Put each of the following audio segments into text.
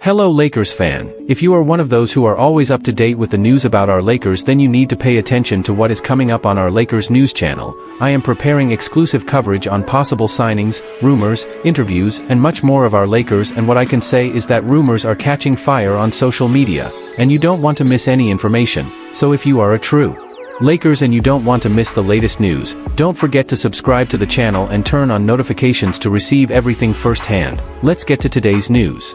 Hello Lakers fan. If you are one of those who are always up to date with the news about our Lakers, then you need to pay attention to what is coming up on our Lakers news channel. I am preparing exclusive coverage on possible signings, rumors, interviews, and much more of our Lakers, and what I can say is that rumors are catching fire on social media, and you don't want to miss any information. So if you are a true Lakers and you don't want to miss the latest news, don't forget to subscribe to the channel and turn on notifications to receive everything firsthand. Let's get to today's news.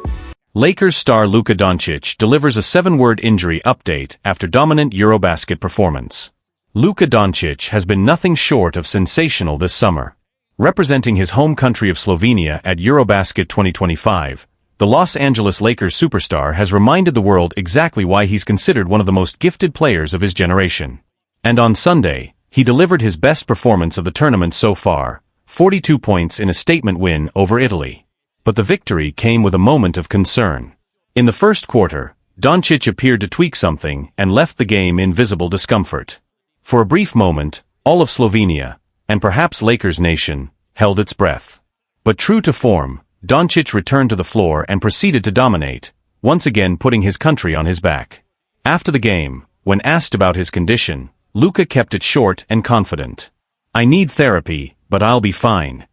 Lakers star Luka Doncic delivers a 7-word injury update after dominant Eurobasket performance. Luka Doncic has been nothing short of sensational this summer. Representing his home country of Slovenia at Eurobasket 2025, the Los Angeles Lakers superstar has reminded the world exactly why he's considered one of the most gifted players of his generation. And on Sunday, he delivered his best performance of the tournament so far, 42 points in a statement win over Italy. But the victory came with a moment of concern. In the first quarter, Doncic appeared to tweak something and left the game in visible discomfort. For a brief moment, all of Slovenia, and perhaps LakersNation, held its breath. But true to form, Doncic returned to the floor and proceeded to dominate, once again putting his country on his back. After the game, when asked about his condition, Luka kept it short and confident. "I need therapy, but I'll be fine."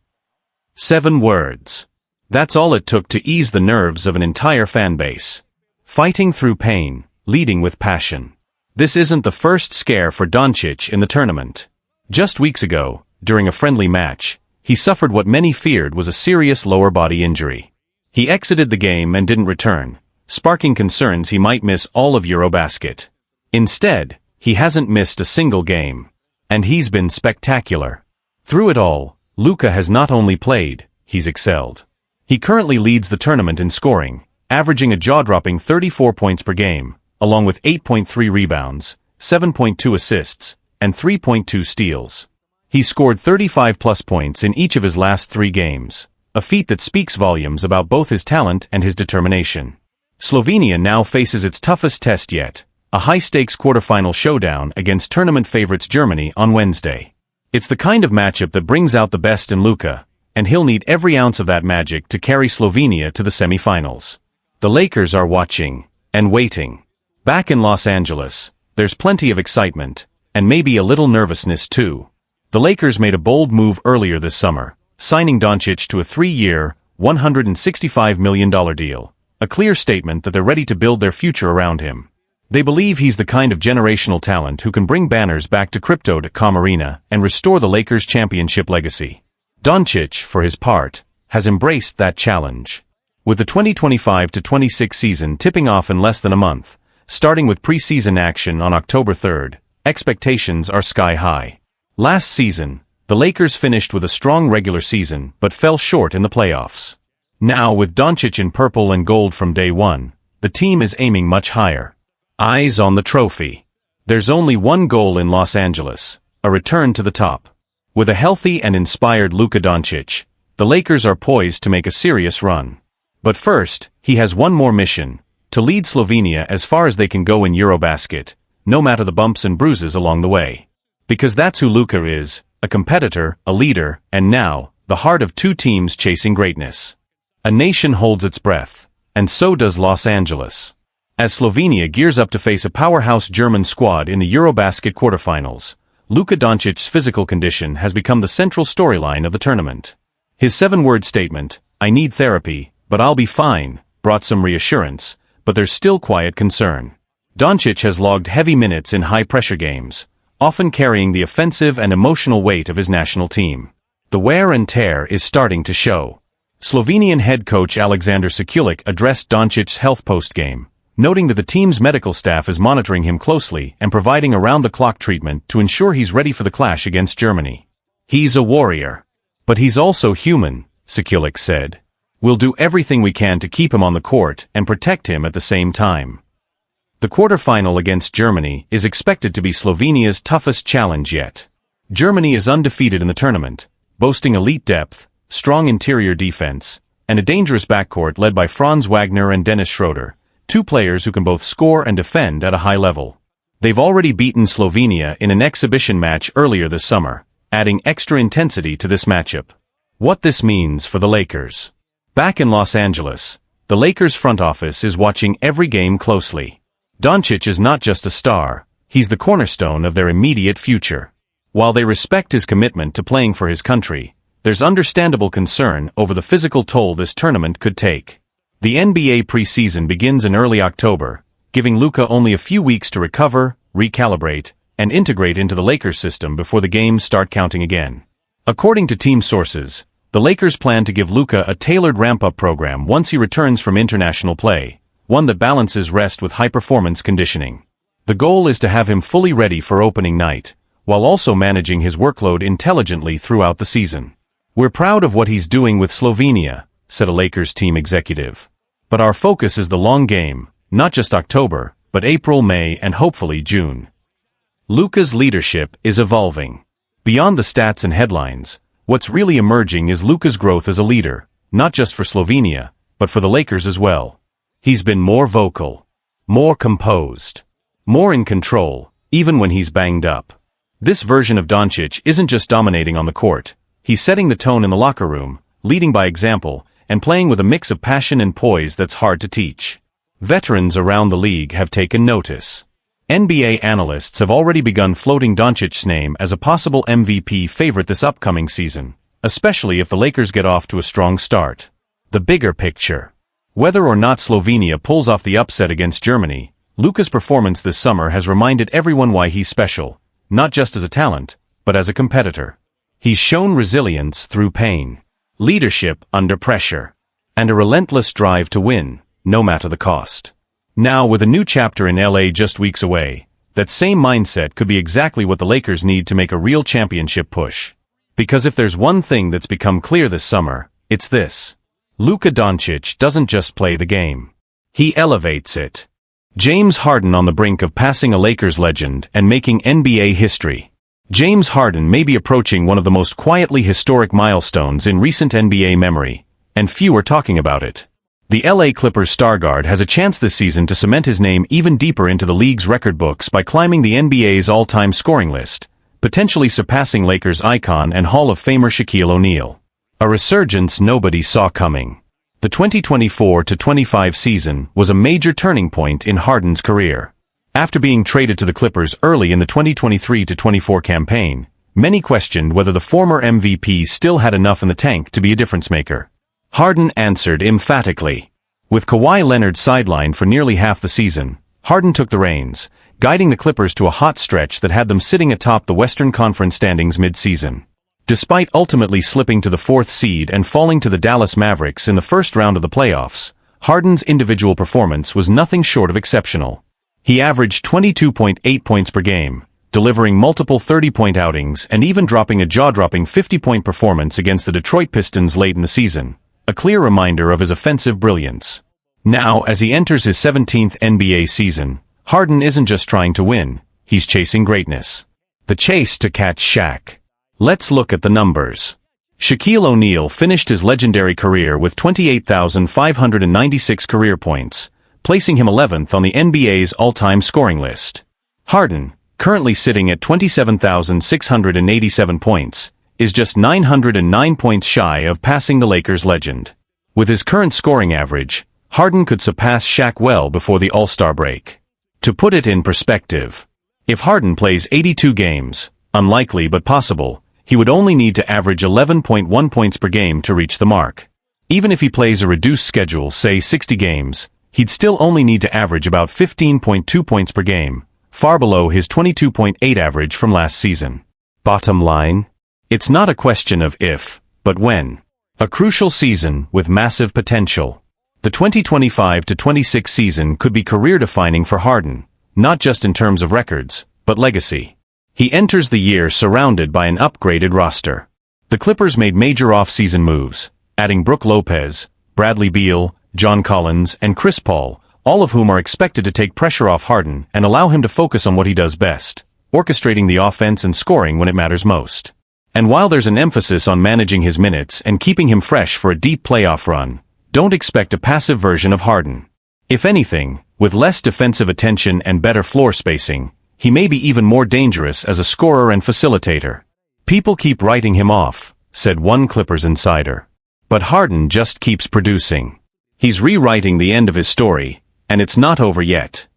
7 words. That's all it took to ease the nerves of an entire fan base. Fighting through pain, leading with passion. This isn't the first scare for Doncic in the tournament. Just weeks ago, during a friendly match, he suffered what many feared was a serious lower body injury. He exited the game and didn't return, sparking concerns he might miss all of Eurobasket. Instead, he hasn't missed a single game. And he's been spectacular. Through it all, Luka has not only played, he's excelled. He currently leads the tournament in scoring, averaging a jaw-dropping 34 points per game, along with 8.3 rebounds, 7.2 assists, and 3.2 steals. He scored 35-plus points in each of his last 3 games, a feat that speaks volumes about both his talent and his determination. Slovenia now faces its toughest test yet, a high-stakes quarterfinal showdown against tournament favorites Germany on Wednesday. It's the kind of matchup that brings out the best in Luka, and he'll need every ounce of that magic to carry Slovenia to the semi-finals. The Lakers are watching and waiting. Back in Los Angeles, there's plenty of excitement, and maybe a little nervousness too. The Lakers made a bold move earlier this summer, signing Doncic to a 3-year, $165 million deal, a clear statement that they're ready to build their future around him. They believe he's the kind of generational talent who can bring banners back to Crypto.com Arena and restore the Lakers' championship legacy. Doncic, for his part, has embraced that challenge. With the 2025-26 season tipping off in less than a month, starting with preseason action on October 3rd, expectations are sky high. Last season, the Lakers finished with a strong regular season but fell short in the playoffs. Now, with Doncic in purple and gold from day one, the team is aiming much higher. Eyes on the trophy. There's only one goal in Los Angeles, a return to the top. With a healthy and inspired Luka Doncic, the Lakers are poised to make a serious run. But first, he has one more mission, to lead Slovenia as far as they can go in Eurobasket, no matter the bumps and bruises along the way. Because that's who Luka is, a competitor, a leader, and now, the heart of 2 teams chasing greatness. A nation holds its breath, and so does Los Angeles. As Slovenia gears up to face a powerhouse German squad in the Eurobasket quarterfinals, Luka Doncic's physical condition has become the central storyline of the tournament. His 7-word statement, "I need therapy, but I'll be fine," brought some reassurance, but there's still quiet concern. Doncic has logged heavy minutes in high-pressure games, often carrying the offensive and emotional weight of his national team. The wear and tear is starting to show. Slovenian head coach Alexander Shaquille addressed Doncic's health post-game, noting that the team's medical staff is monitoring him closely and providing around-the-clock treatment to ensure he's ready for the clash against Germany. "He's a warrior. But he's also human," Shaquille said. "We'll do everything we can to keep him on the court and protect him at the same time." The quarterfinal against Germany is expected to be Slovenia's toughest challenge yet. Germany is undefeated in the tournament, boasting elite depth, strong interior defense, and a dangerous backcourt led by Franz Wagner and Dennis Schroeder, 2 players who can both score and defend at a high level. They've already beaten Slovenia in an exhibition match earlier this summer, adding extra intensity to this matchup. What this means for the Lakers. Back in Los Angeles, the Lakers front office is watching every game closely. Doncic is not just a star, he's the cornerstone of their immediate future. While they respect his commitment to playing for his country, there's understandable concern over the physical toll this tournament could take. The NBA preseason begins in early October, giving Luka only a few weeks to recover, recalibrate, and integrate into the Lakers system before the games start counting again. According to team sources, the Lakers plan to give Luka a tailored ramp-up program once he returns from international play, one that balances rest with high-performance conditioning. The goal is to have him fully ready for opening night, while also managing his workload intelligently throughout the season. "We're proud of what he's doing with Slovenia," said a Lakers team executive. "But our focus is the long game, not just October, but April, May, and hopefully June." Luka's leadership is evolving. Beyond the stats and headlines, what's really emerging is Luka's growth as a leader, not just for Slovenia, but for the Lakers as well. He's been more vocal, more composed, more in control, even when he's banged up. This version of Doncic isn't just dominating on the court, he's setting the tone in the locker room, leading by example, and playing with a mix of passion and poise that's hard to teach. Veterans around the league have taken notice. NBA analysts have already begun floating Doncic's name as a possible MVP favorite this upcoming season, especially if the Lakers get off to a strong start. The bigger picture. Whether or not Slovenia pulls off the upset against Germany, Luka's performance this summer has reminded everyone why he's special, not just as a talent, but as a competitor. He's shown resilience through pain, leadership under pressure, and a relentless drive to win, no matter the cost. Now, with a new chapter in LA just weeks away, that same mindset could be exactly what the Lakers need to make a real championship push. Because if there's one thing that's become clear this summer, it's this. Luka Doncic doesn't just play the game. He elevates it. James Harden on the brink of passing a Lakers legend and making NBA history. James Harden may be approaching one of the most quietly historic milestones in recent NBA memory, and few are talking about it. The LA Clippers star guard has a chance this season to cement his name even deeper into the league's record books by climbing the NBA's all-time scoring list, potentially surpassing Lakers icon and Hall of Famer Shaquille O'Neal. A resurgence nobody saw coming. The 2024-25 season was a major turning point in Harden's career. After being traded to the Clippers early in the 2023-24 campaign, many questioned whether the former MVP still had enough in the tank to be a difference-maker. Harden answered emphatically. With Kawhi Leonard sidelined for nearly half the season, Harden took the reins, guiding the Clippers to a hot stretch that had them sitting atop the Western Conference standings mid-season. Despite ultimately slipping to the 4th seed and falling to the Dallas Mavericks in the first round of the playoffs, Harden's individual performance was nothing short of exceptional. He averaged 22.8 points per game, delivering multiple 30-point outings and even dropping a jaw-dropping 50-point performance against the Detroit Pistons late in the season. A clear reminder of his offensive brilliance. Now, as he enters his 17th NBA season, Harden isn't just trying to win, he's chasing greatness. The chase to catch Shaq. Let's look at the numbers. Shaquille O'Neal finished his legendary career with 28,596 career points, placing him 11th on the NBA's all-time scoring list. Harden, currently sitting at 27,687 points, is just 909 points shy of passing the Lakers legend. With his current scoring average, Harden could surpass Shaq well before the All-Star break. To put it in perspective, if Harden plays 82 games, unlikely but possible, he would only need to average 11.1 points per game to reach the mark. Even if he plays a reduced schedule, say 60 games, he'd still only need to average about 15.2 points per game, far below his 22.8 average from last season. Bottom line? It's not a question of if, but when. A crucial season with massive potential. The 2025-26 season could be career-defining for Harden, not just in terms of records, but legacy. He enters the year surrounded by an upgraded roster. The Clippers made major off-season moves, adding Brook Lopez, Bradley Beal, John Collins, and Chris Paul, all of whom are expected to take pressure off Harden and allow him to focus on what he does best, orchestrating the offense and scoring when it matters most. And while there's an emphasis on managing his minutes and keeping him fresh for a deep playoff run, don't expect a passive version of Harden. If anything, with less defensive attention and better floor spacing, he may be even more dangerous as a scorer and facilitator. People keep writing him off, said one Clippers insider. But Harden just keeps producing. He's rewriting the end of his story, and it's not over yet.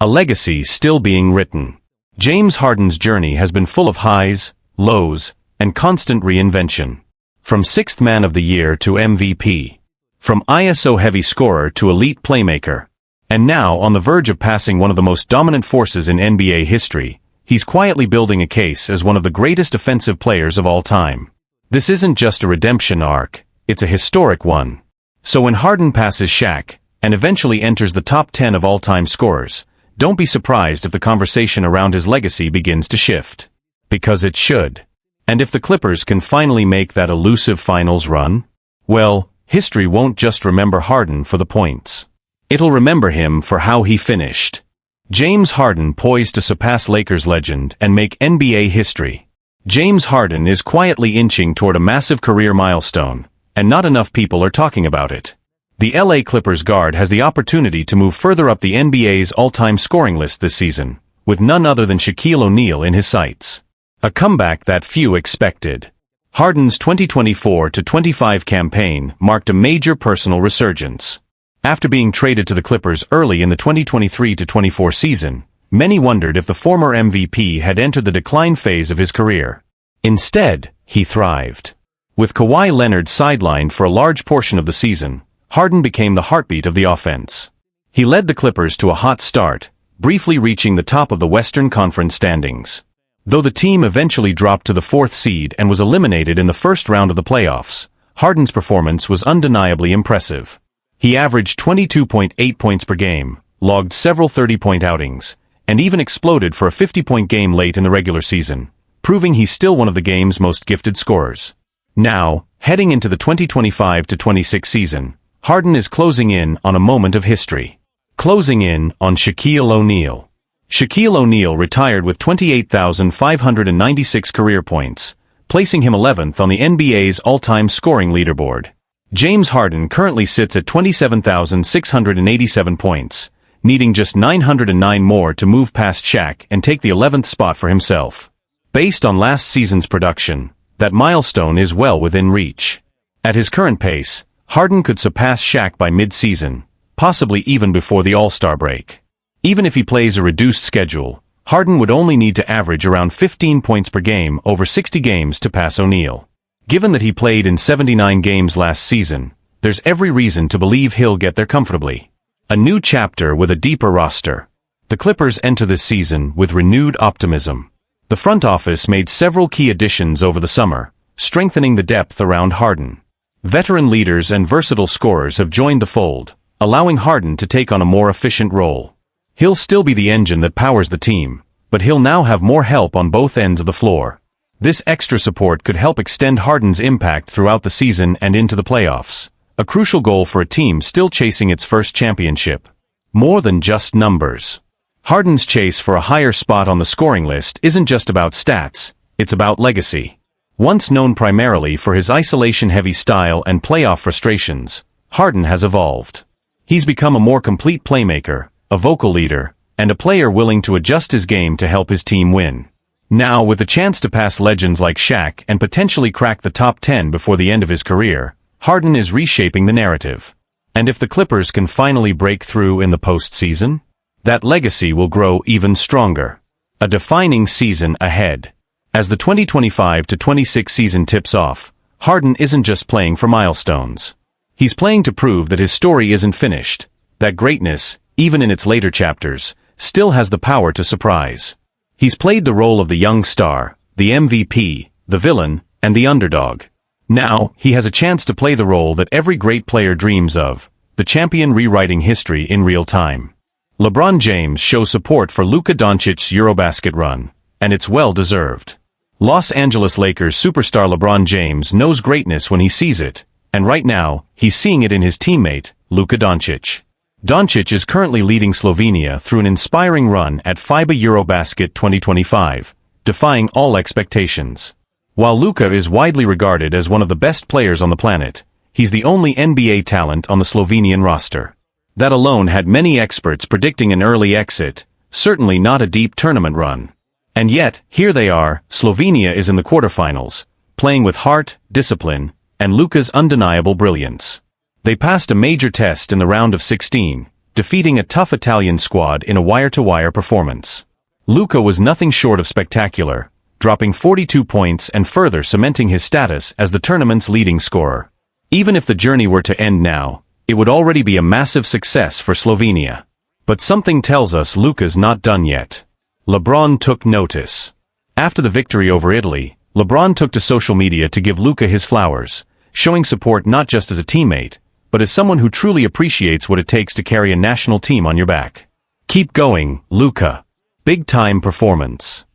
A legacy still being written. James Harden's journey has been full of highs, lows, and constant reinvention. From sixth man of the year to MVP. From ISO-heavy scorer to elite playmaker. And now, on the verge of passing one of the most dominant forces in NBA history, he's quietly building a case as one of the greatest offensive players of all time. This isn't just a redemption arc, it's a historic one. So when Harden passes Shaq, and eventually enters the top 10 of all-time scorers, don't be surprised if the conversation around his legacy begins to shift. Because it should. And if the Clippers can finally make that elusive finals run, well, history won't just remember Harden for the points. It'll remember him for how he finished. James Harden poised to surpass Lakers legend and make NBA history. James Harden is quietly inching toward a massive career milestone, and not enough people are talking about it. The LA Clippers guard has the opportunity to move further up the NBA's all-time scoring list this season, with none other than Shaquille O'Neal in his sights. A comeback that few expected. Harden's 2024-25 campaign marked a major personal resurgence. After being traded to the Clippers early in the 2023-24 season, many wondered if the former MVP had entered the decline phase of his career. Instead, he thrived. With Kawhi Leonard sidelined for a large portion of the season, Harden became the heartbeat of the offense. He led the Clippers to a hot start, briefly reaching the top of the Western Conference standings. Though the team eventually dropped to the 4th seed and was eliminated in the first round of the playoffs, Harden's performance was undeniably impressive. He averaged 22.8 points per game, logged several 30-point outings, and even exploded for a 50-point game late in the regular season, proving he's still one of the game's most gifted scorers. Now, heading into the 2025-26 season, Harden is closing in on a moment of history. Closing in on Shaquille O'Neal. Shaquille O'Neal retired with 28,596 career points, placing him 11th on the NBA's all-time scoring leaderboard. James Harden currently sits at 27,687 points, needing just 909 more to move past Shaq and take the 11th spot for himself. Based on last season's production, that milestone is well within reach. At his current pace, Harden could surpass Shaq by mid-season, possibly even before the All-Star break. Even if he plays a reduced schedule, Harden would only need to average around 15 points per game over 60 games to pass O'Neal. Given that he played in 79 games last season, there's every reason to believe he'll get there comfortably. A new chapter with a deeper roster. The Clippers enter this season with renewed optimism. The front office made several key additions over the summer, strengthening the depth around Harden. Veteran leaders and versatile scorers have joined the fold, allowing Harden to take on a more efficient role. He'll still be the engine that powers the team, but he'll now have more help on both ends of the floor. This extra support could help extend Harden's impact throughout the season and into the playoffs, a crucial goal for a team still chasing its first championship. More than just numbers. Harden's chase for a higher spot on the scoring list isn't just about stats, it's about legacy. Once known primarily for his isolation-heavy style and playoff frustrations, Harden has evolved. He's become a more complete playmaker, a vocal leader, and a player willing to adjust his game to help his team win. Now, with the chance to pass legends like Shaq and potentially crack the top 10 before the end of his career, Harden is reshaping the narrative. And if the Clippers can finally break through in the postseason, that legacy will grow even stronger. A defining season ahead. As the 2025-26 season tips off, Harden isn't just playing for milestones. He's playing to prove that his story isn't finished, that greatness, even in its later chapters, still has the power to surprise. He's played the role of the young star, the MVP, the villain, and the underdog. Now, he has a chance to play the role that every great player dreams of, the champion rewriting history in real time. LeBron James shows support for Luka Doncic's Eurobasket run, and it's well-deserved. Los Angeles Lakers superstar LeBron James knows greatness when he sees it, and right now, he's seeing it in his teammate, Luka Doncic. Doncic is currently leading Slovenia through an inspiring run at FIBA Eurobasket 2025, defying all expectations. While Luka is widely regarded as one of the best players on the planet, he's the only NBA talent on the Slovenian roster. That alone had many experts predicting an early exit, certainly not a deep tournament run. And yet, here they are, Slovenia is in the quarterfinals, playing with heart, discipline, and Luka's undeniable brilliance. They passed a major test in the round of 16, defeating a tough Italian squad in a wire-to-wire performance. Luka was nothing short of spectacular, dropping 42 points and further cementing his status as the tournament's leading scorer. Even if the journey were to end now, it would already be a massive success for Slovenia. But something tells us Luka's not done yet. LeBron took notice. After the victory over Italy, LeBron took to social media to give Luka his flowers, showing support not just as a teammate, but as someone who truly appreciates what it takes to carry a national team on your back. Keep going, Luka. Big-time performance.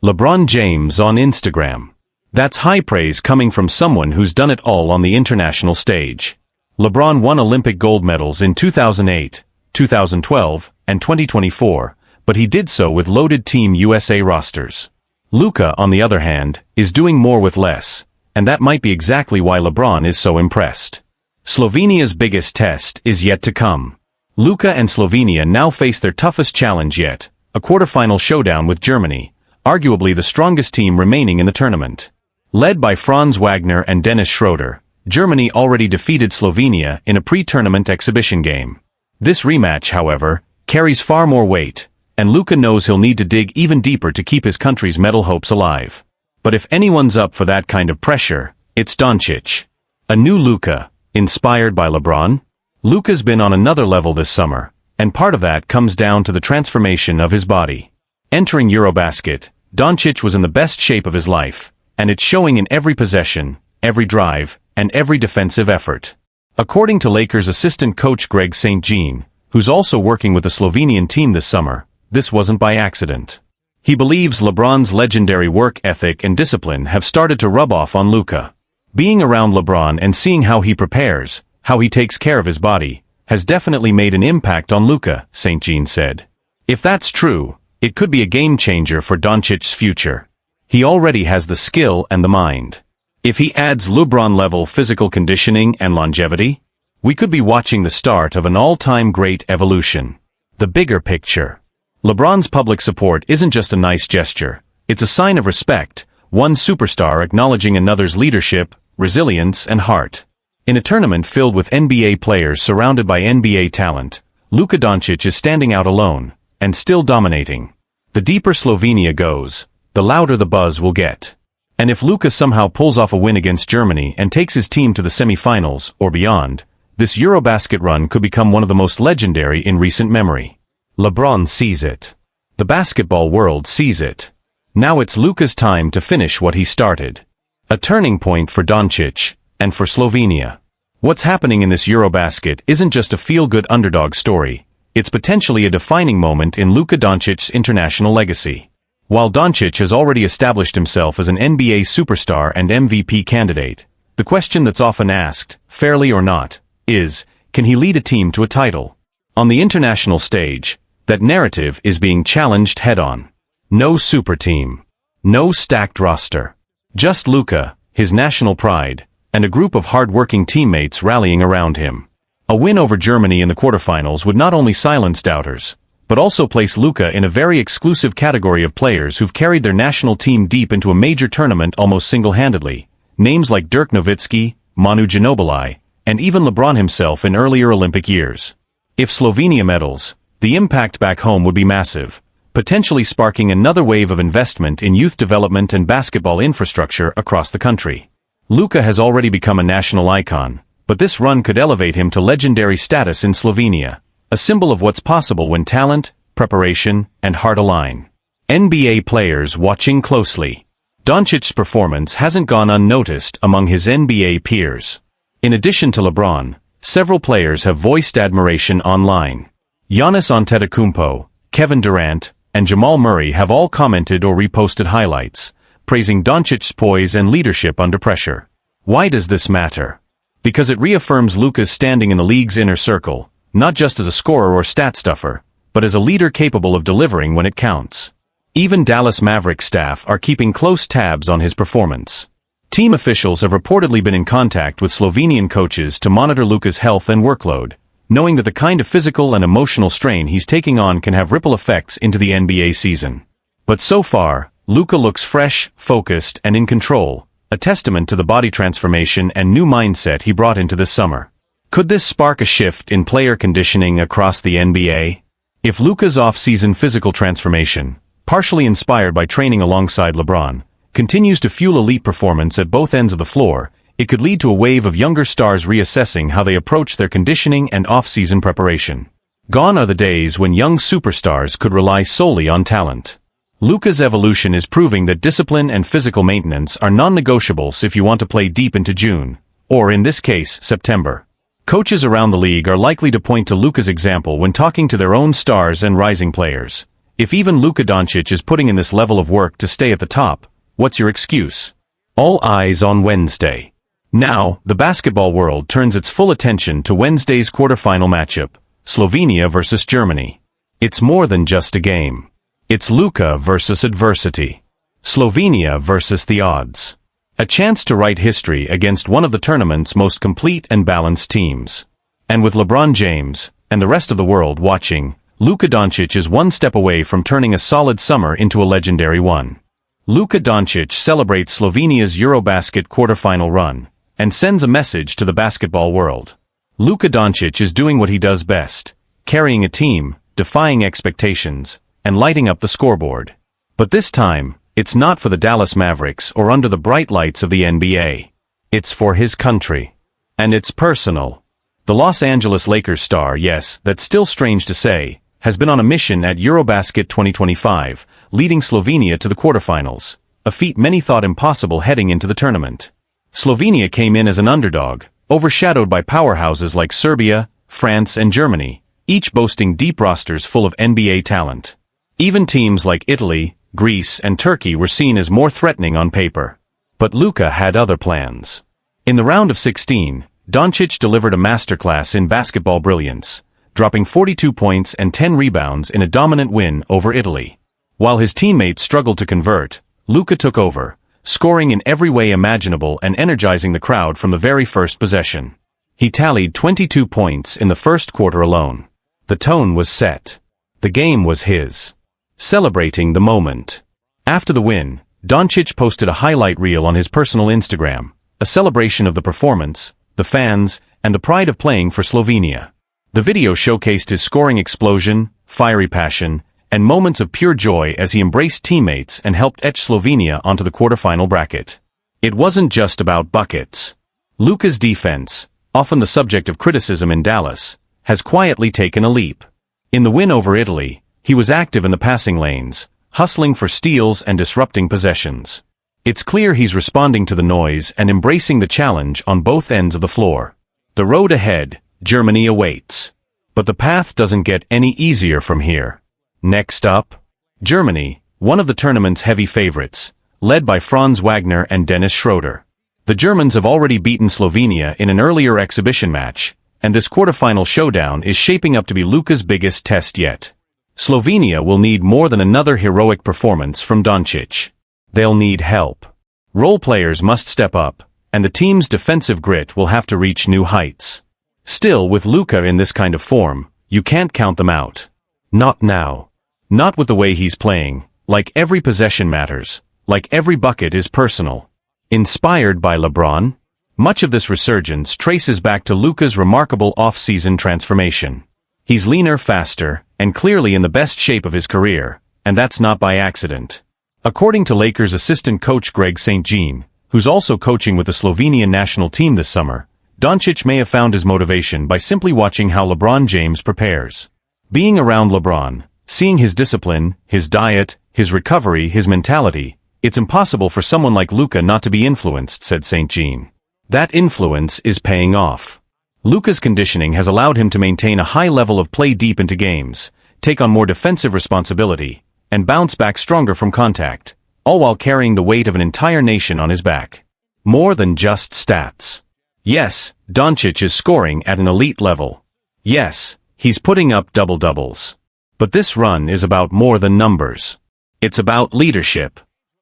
LeBron James on Instagram. That's high praise coming from someone who's done it all on the international stage. LeBron won Olympic gold medals in 2008, 2012, and 2024, but he did so with loaded Team USA rosters. Luka, on the other hand, is doing more with less, and that might be exactly why LeBron is so impressed. Slovenia's biggest test is yet to come. Luka and Slovenia now face their toughest challenge yet, a quarterfinal showdown with Germany, arguably the strongest team remaining in the tournament. Led by Franz Wagner and Dennis Schroeder, Germany already defeated Slovenia in a pre-tournament exhibition game. This rematch, however, carries far more weight, and Luka knows he'll need to dig even deeper to keep his country's medal hopes alive. But if anyone's up for that kind of pressure, it's Doncic. A new Luka, inspired by LeBron? Luka's been on another level this summer, and part of that comes down to the transformation of his body. Entering Eurobasket, Doncic was in the best shape of his life, and it's showing in every possession, every drive, and every defensive effort. According to Lakers assistant coach Greg St. Jean, who's also working with the Slovenian team this summer, this wasn't by accident. He believes LeBron's legendary work ethic and discipline have started to rub off on Luka. Being around LeBron and seeing how he prepares, how he takes care of his body, has definitely made an impact on Luka, St. Jean said. If that's true, it could be a game-changer for Doncic's future. He already has the skill and the mind. If he adds LeBron-level physical conditioning and longevity, we could be watching the start of an all-time great evolution. The bigger picture. LeBron's public support isn't just a nice gesture, it's a sign of respect, one superstar acknowledging another's leadership, resilience, and heart. In a tournament filled with NBA players surrounded by NBA talent, Luka Doncic is standing out alone, and still dominating. The deeper Slovenia goes, the louder the buzz will get. And if Luka somehow pulls off a win against Germany and takes his team to the semi-finals, or beyond, this Eurobasket run could become one of the most legendary in recent memory. LeBron sees it. The basketball world sees it. Now it's Luka's time to finish what he started. A turning point for Doncic, and for Slovenia. What's happening in this Eurobasket isn't just a feel-good underdog story, it's potentially a defining moment in Luka Doncic's international legacy. While Doncic has already established himself as an NBA superstar and MVP candidate, the question that's often asked, fairly or not, is, can he lead a team to a title? On the international stage, that narrative is being challenged head-on. No super team. No stacked roster. Just Luka, his national pride, and a group of hard-working teammates rallying around him. A win over Germany in the quarterfinals would not only silence doubters, but also place Luka in a very exclusive category of players who've carried their national team deep into a major tournament almost single-handedly. Names like Dirk Nowitzki, Manu Ginobili, and even LeBron himself in earlier Olympic years. If Slovenia medals, the impact back home would be massive, potentially sparking another wave of investment in youth development and basketball infrastructure across the country. Luka has already become a national icon, but this run could elevate him to legendary status in Slovenia, a symbol of what's possible when talent, preparation, and heart align. NBA players watching closely. Doncic's performance hasn't gone unnoticed among his NBA peers. In addition to LeBron, several players have voiced admiration online. Giannis Antetokounmpo, Kevin Durant, and Jamal Murray have all commented or reposted highlights, praising Doncic's poise and leadership under pressure. Why does this matter? Because it reaffirms Luka's standing in the league's inner circle, not just as a scorer or stat stuffer, but as a leader capable of delivering when it counts. Even Dallas Mavericks staff are keeping close tabs on his performance. Team officials have reportedly been in contact with Slovenian coaches to monitor Luka's health and workload, knowing that the kind of physical and emotional strain he's taking on can have ripple effects into the NBA season. But so far, Luka looks fresh, focused, and in control, a testament to the body transformation and new mindset he brought into this summer. Could this spark a shift in player conditioning across the NBA? If Luka's off-season physical transformation, partially inspired by training alongside LeBron, continues to fuel elite performance at both ends of the floor, it could lead to a wave of younger stars reassessing how they approach their conditioning and off-season preparation. Gone are the days when young superstars could rely solely on talent. Luka's evolution is proving that discipline and physical maintenance are non-negotiables if you want to play deep into June, or in this case, September. Coaches around the league are likely to point to Luka's example when talking to their own stars and rising players. If even Luka Doncic is putting in this level of work to stay at the top, what's your excuse? All eyes on Wednesday. Now, the basketball world turns its full attention to Wednesday's quarterfinal matchup, Slovenia versus Germany. It's more than just a game. It's Luka versus adversity. Slovenia versus the odds. A chance to write history against one of the tournament's most complete and balanced teams. And with LeBron James, and the rest of the world watching, Luka Doncic is one step away from turning a solid summer into a legendary one. Luka Doncic celebrates Slovenia's Eurobasket quarterfinal run, and sends a message to the basketball world. Luka Doncic is doing what he does best, carrying a team, defying expectations, and lighting up the scoreboard. But this time, it's not for the Dallas Mavericks or under the bright lights of the NBA. It's for his country. And it's personal. The Los Angeles Lakers star, yes, that's still strange to say, has been on a mission at Eurobasket 2025, leading Slovenia to the quarterfinals, a feat many thought impossible heading into the tournament. Slovenia came in as an underdog, overshadowed by powerhouses like Serbia, France and Germany, each boasting deep rosters full of NBA talent. Even teams like Italy, Greece and Turkey were seen as more threatening on paper. But Luka had other plans. In the round of 16, Doncic delivered a masterclass in basketball brilliance, dropping 42 points and 10 rebounds in a dominant win over Italy. While his teammates struggled to convert, Luka took over, scoring in every way imaginable and energizing the crowd from the very first possession. He tallied 22 points in the first quarter alone. The tone was set. The game was his. Celebrating the moment. After the win, Doncic posted a highlight reel on his personal Instagram, a celebration of the performance, the fans, and the pride of playing for Slovenia. The video showcased his scoring explosion, fiery passion, and moments of pure joy as he embraced teammates and helped etch Slovenia onto the quarterfinal bracket. It wasn't just about buckets. Luka's defense, often the subject of criticism in Dallas, has quietly taken a leap. In the win over Italy, he was active in the passing lanes, hustling for steals and disrupting possessions. It's clear he's responding to the noise and embracing the challenge on both ends of the floor. The road ahead, Germany awaits. But the path doesn't get any easier from here. Next up, Germany, one of the tournament's heavy favorites, led by Franz Wagner and Dennis Schroeder. The Germans have already beaten Slovenia in an earlier exhibition match, and this quarterfinal showdown is shaping up to be Luka's biggest test yet. Slovenia will need more than another heroic performance from Doncic. They'll need help. Role players must step up, and the team's defensive grit will have to reach new heights. Still, with Luka in this kind of form, you can't count them out. Not now. Not with the way he's playing, like every possession matters, like every bucket is personal. Inspired by LeBron? Much of this resurgence traces back to Luka's remarkable off-season transformation. He's leaner, faster, and clearly in the best shape of his career, and that's not by accident. According to Lakers assistant coach Greg St. Jean, who's also coaching with the Slovenian national team this summer, Doncic may have found his motivation by simply watching how LeBron James prepares. Being around LeBron, seeing his discipline, his diet, his recovery, his mentality, it's impossible for someone like Luka not to be influenced, said St. Jean. That influence is paying off. Luka's conditioning has allowed him to maintain a high level of play deep into games, take on more defensive responsibility, and bounce back stronger from contact, all while carrying the weight of an entire nation on his back. More than just stats. Yes, Doncic is scoring at an elite level. Yes, he's putting up double-doubles. But this run is about more than numbers. It's about leadership.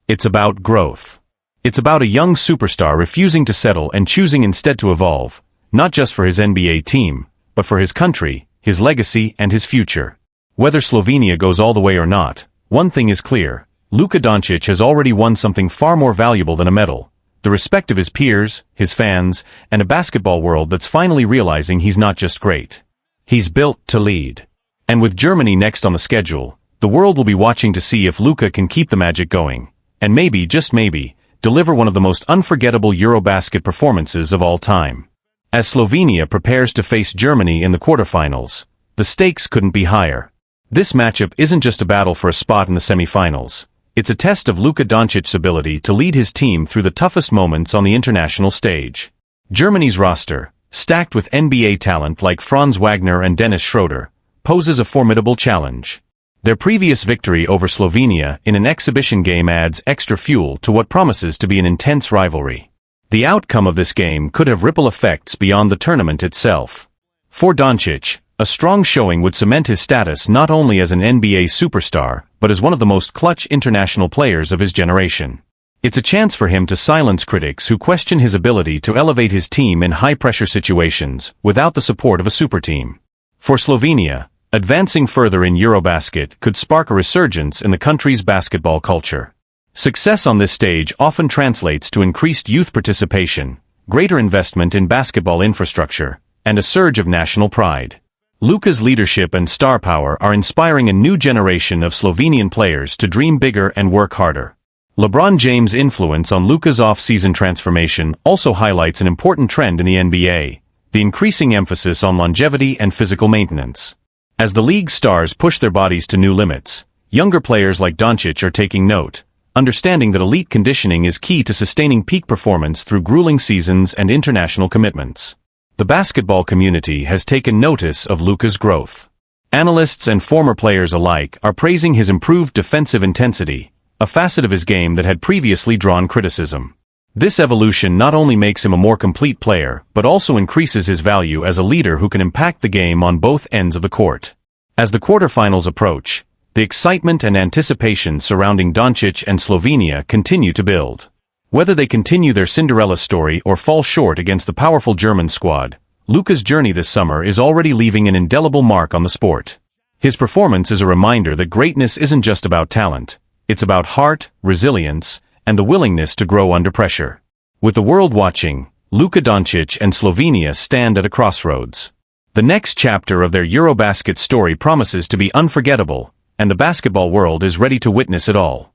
It's about growth. It's about a young superstar refusing to settle and choosing instead to evolve, not just for his NBA team, but for his country, his legacy, and his future. Whether Slovenia goes all the way or not, one thing is clear: Luka Doncic has already won something far more valuable than a medal, the respect of his peers, his fans, and a basketball world that's finally realizing he's not just great. He's built to lead. And with Germany next on the schedule, the world will be watching to see if Luka can keep the magic going, and maybe, just maybe, deliver one of the most unforgettable Eurobasket performances of all time. As Slovenia prepares to face Germany in the quarterfinals, the stakes couldn't be higher. This matchup isn't just a battle for a spot in the semifinals. It's a test of Luka Doncic's ability to lead his team through the toughest moments on the international stage. Germany's roster, stacked with NBA talent like Franz Wagner and Dennis Schroeder, poses a formidable challenge. Their previous victory over Slovenia in an exhibition game adds extra fuel to what promises to be an intense rivalry. The outcome of this game could have ripple effects beyond the tournament itself. For Doncic, a strong showing would cement his status not only as an NBA superstar, but as one of the most clutch international players of his generation. It's a chance for him to silence critics who question his ability to elevate his team in high-pressure situations without the support of a superteam. For Slovenia, advancing further in Eurobasket could spark a resurgence in the country's basketball culture. Success on this stage often translates to increased youth participation, greater investment in basketball infrastructure, and a surge of national pride. Luka's leadership and star power are inspiring a new generation of Slovenian players to dream bigger and work harder. LeBron James' influence on Luka's off-season transformation also highlights an important trend in the NBA, the increasing emphasis on longevity and physical maintenance. As the league's stars push their bodies to new limits, younger players like Doncic are taking note, understanding that elite conditioning is key to sustaining peak performance through grueling seasons and international commitments. The basketball community has taken notice of Luka's growth. Analysts and former players alike are praising his improved defensive intensity, a facet of his game that had previously drawn criticism. This evolution not only makes him a more complete player, but also increases his value as a leader who can impact the game on both ends of the court. As the quarterfinals approach, the excitement and anticipation surrounding Doncic and Slovenia continue to build. Whether they continue their Cinderella story or fall short against the powerful German squad, Luka's journey this summer is already leaving an indelible mark on the sport. His performance is a reminder that greatness isn't just about talent, it's about heart, resilience, and the willingness to grow under pressure. With the world watching, Luka Doncic and Slovenia stand at a crossroads. The next chapter of their Eurobasket story promises to be unforgettable, and the basketball world is ready to witness it all.